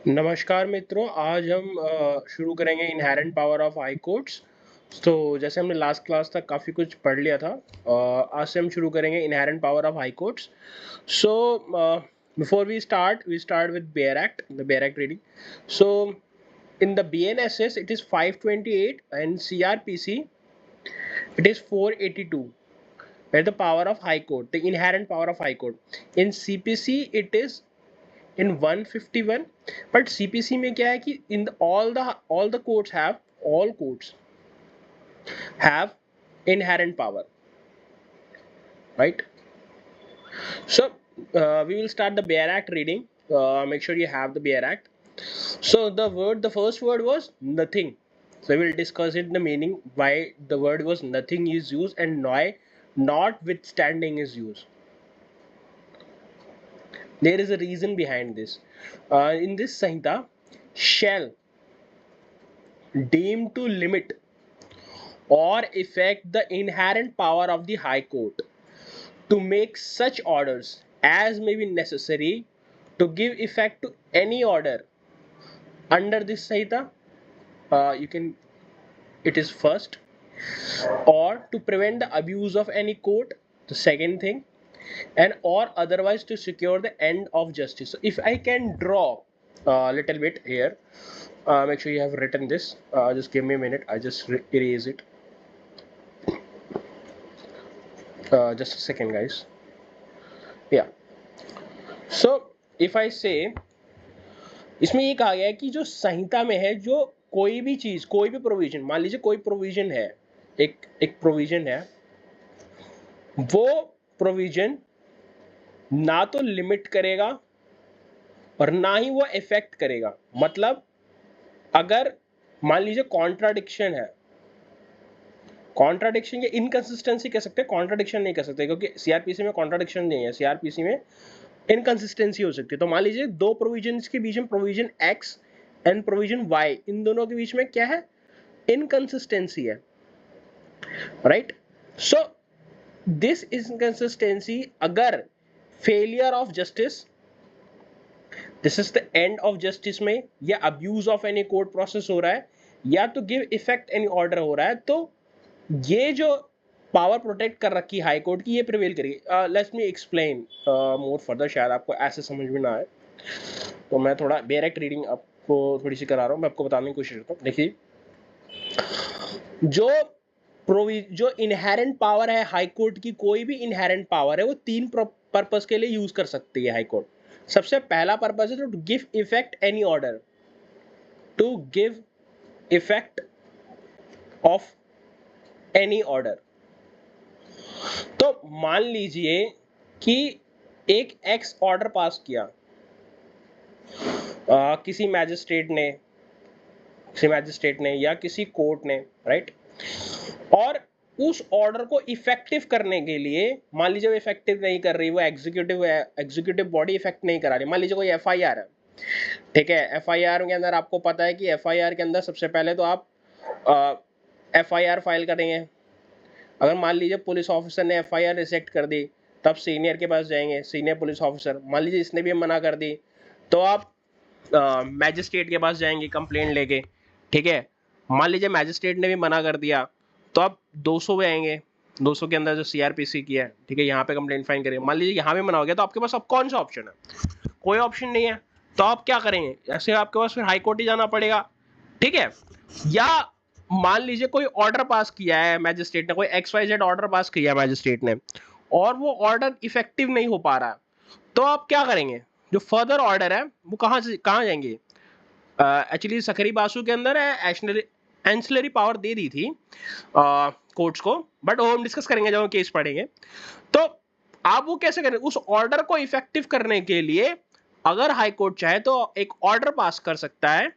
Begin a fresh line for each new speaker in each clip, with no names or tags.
नमस्कार मित्रों, आज हम शुरू करेंगे inherent power of high courts. तो जैसे हमने लास्ट क्लास तक काफ़ी कुछ पढ़ लिया था, आज से हम शुरू करेंगे inherent power of high courts. So before we start with bare act, the bare act reading. So in the BNSS it is 528 and CRPC it is 482, where the power of high court, the inherent power of high court. In CPC it is in 151, but CPC में क्या है कि in all the courts have inherent power, right? So we will start the Bear Act reading. Make sure you have the Bear Act. So the first word was nothing. So we will discuss it, the meaning, why the word was nothing is used and why notwithstanding is used. There is a reason behind this. In this Sanhita, shall deemed to limit or affect the inherent power of the High Court to make such orders as may be necessary to give effect to any order under this Sanhita. It is first, or to prevent the abuse of any court, the second thing, and or otherwise to secure the end of justice. So if I can draw a little bit here, make sure you have written this. Just give me a minute, I just erase it. Just a second guys. Yeah, so if I say, इसमें ये कहा गया है कि जो संहिता में है, जो कोई भी चीज, कोई भी प्रोविजन, मान लीजिए कोई प्रोविजन है, एक प्रोविजन है, वो प्रोविजन ना तो लिमिट करेगा और ना ही वो इफेक्ट करेगा। मतलब अगर मान लीजिए कॉन्ट्राडिक्शन है, कॉन्ट्राडिक्शन या इनकंसिस्टेंसी कह सकते हैं, कॉन्ट्राडिक्शन नहीं कह सकते क्योंकि सीआरपीसी में कॉन्ट्राडिक्शन नहीं है, सीआरपीसी में इनकंसिस्टेंसी हो सकती है। तो मान लीजिए दो प्रोविजंस के बीच में, provision X and provision Y, इन दोनों के बीच में क्या है, इनकंसिस्टेंसी है, राइट? सो दिस इनकंसिस्टेंसी, अगर failure of justice, this is the end of justice में, या abuse of any court process हो रहा है, या तो गिव इफेक्ट एनी ऑर्डर हो रहा है, तो ये जो पावर प्रोटेक्ट कर रखी हाई कोर्ट की, ये प्रिवेल करेगी। Let's me explain more further, शायद आपको ऐसे समझ में ना आए, तो मैं थोड़ा बेयर एक्ट रीडिंग आपको थोड़ी सी करा रहा हूँ, मैं आपको बताने की कोशिश करता हूँ। देखिए, जो इनहेरेंट पावर है हाई कोर्ट की, कोई भी इनहेरेंट पावर है, वो तीन पर्पस के लिए यूज कर सकती है हाई कोर्ट। सबसे पहला पर्पस है to give effect any order, to give effect of any order. तो मान लीजिए कि एक एक्स ऑर्डर पास किया किसी मैजिस्ट्रेट ने या किसी कोर्ट ने, राइट? और उस ऑर्डर को इफेक्टिव करने के लिए, मान लीजिए वो इफेक्टिव नहीं कर रही, वो एग्जीक्यूटिव बॉडी इफेक्ट नहीं करा रही। मान लीजिए कोई एफआईआर है, ठीक है? एफआईआर के अंदर आपको पता है कि एफआईआर के अंदर सबसे पहले तो आप एफआईआर फाइल करेंगे। अगर मान लीजिए पुलिस ऑफिसर ने एफआईआर रिजेक्ट कर दी, तब सीनियर के पास जाएंगे, सीनियर पुलिस ऑफिसर। मान लीजिए इसने भी मना कर दी, तो आप मैजिस्ट्रेट के पास जाएंगे कंप्लेंट लेके, ठीक है? मान लीजिए मैजिस्ट्रेट ने भी मना कर दिया, तो आप 200 पे आएंगे, 200 के अंदर जो सीआरपीसी की है, ठीक है, यहाँ पे कंप्लेंट फाइन करेंगे। मान लीजिए यहाँ पे मना हो गया, तो आपके पास अब कौन सा ऑप्शन है? कोई ऑप्शन नहीं है। तो आप क्या करेंगे? ऐसे आपके पास फिर हाई कोर्ट ही जाना पड़ेगा, ठीक है? या मान लीजिए कोई ऑर्डर पास किया है मैजिस्ट्रेट ने, कोई XYZ ऑर्डर पास किया है मैजिस्ट्रेट ने, और वो ऑर्डर इफेक्टिव नहीं हो पा रहा, तो आप क्या करेंगे? जो फर्दर ऑर्डर है वो कहाँ जाएंगे? एक्चुअली सकरी बासु के अंदर एंसिलरी पावर दे दी थी कोर्ट्स को, बट वो हम डिस्कस करेंगे जब हम केस पढ़ेंगे। तो आप वो कैसे करें? उस ऑर्डर को इफेक्टिव करने के लिए अगर हाई कोर्ट चाहे तो एक ऑर्डर पास कर सकता है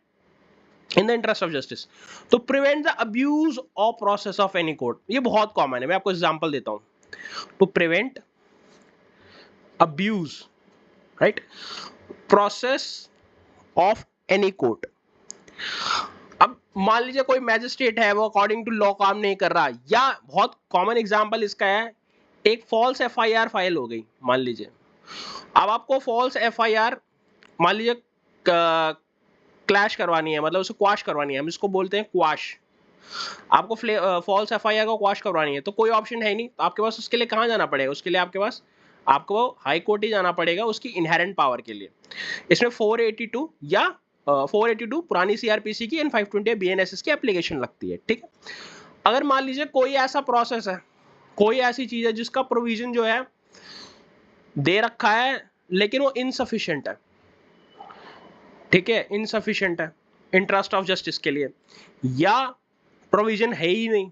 in the interest of justice, to prevent the abuse of process of any court. ये बहुत कॉमन है, मैं आपको एग्जांपल देता हूं। To prevent abuse, right, process of any court. अब मान लीजिए कोई मैजिस्ट्रेट है, वो अकॉर्डिंग टू लॉ काम नहीं कर रहा, या बहुत कॉमन एग्जांपल इसका है, एक फॉल्स एफआईआर फाइल हो गई मान लीजिए। अब आपको फॉल्स एफआईआर, मान लीजिए क्लैश करवानी है, मतलब उसे क्वाश करवानी है, हम इसको बोलते हैं क्वाश। आपको फॉल्स एफआईआर को क्वाश करवानी है तो कोई ऑप्शन है नहीं, तो आपके पास उसके लिए कहाँ जाना पड़ेगा, उसके लिए आपके पास आपको हाई कोर्ट ही जाना पड़ेगा उसकी इनहेरेंट पावर के लिए। इसमें 482 या 482 पुरानी सीआरपीसी की एंड 520 बीएनएसएस की एप्लीकेशन लगती है, ठीक है। अगर मान लीजिए कोई ऐसा प्रोसेस है, कोई ऐसी चीज है जिसका प्रोविजन जो है दे रखा है लेकिन वो इनसफिशिएंट है, ठीक है, इनसफिशिएंट है इंटरेस्ट ऑफ जस्टिस के लिए, या प्रोविजन है ही नहीं,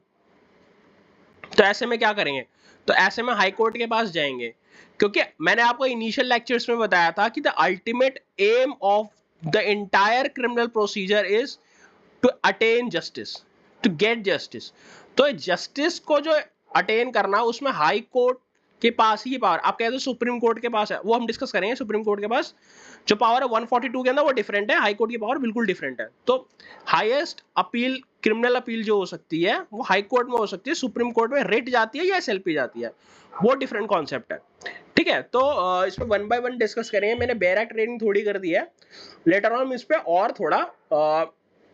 तो ऐसे में क्या करेंगे, तो ऐसे में हाई कोर्ट के पास जाएंगे, क्योंकि मैंने आपको इनिशियल लेक्चर्स में बताया था कि the ultimate aim of the entire criminal procedure is to attain justice, to get justice. तो जस्टिस को जो अटेन करना उसमें हाई कोर्ट के पास ही पावर, आप कहते हो सुप्रीम कोर्ट के पास है, वो हम डिस्कस करेंगे। सुप्रीम कोर्ट के पास जो पावर है 142 के अंदर वो डिफरेंट है, हाई कोर्ट की पावर बिल्कुल डिफरेंट है। तो हाईएस्ट अपील, क्रिमिनल अपील जो हो सकती है वो हाई कोर्ट में हो सकती है, सुप्रीम कोर्ट में रिट जाती है या एसएलपी जाती है, वो डिफरेंट कॉन्सेप्ट है, ठीक है। तो इसमें 1 बाय 1 डिस्कस करेंगे। मैंने बेयर एक्ट ट्रेनिंग थोड़ी कर दी है, लेटर ऑन इस पे और थोड़ा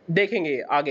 देखेंगे आगे।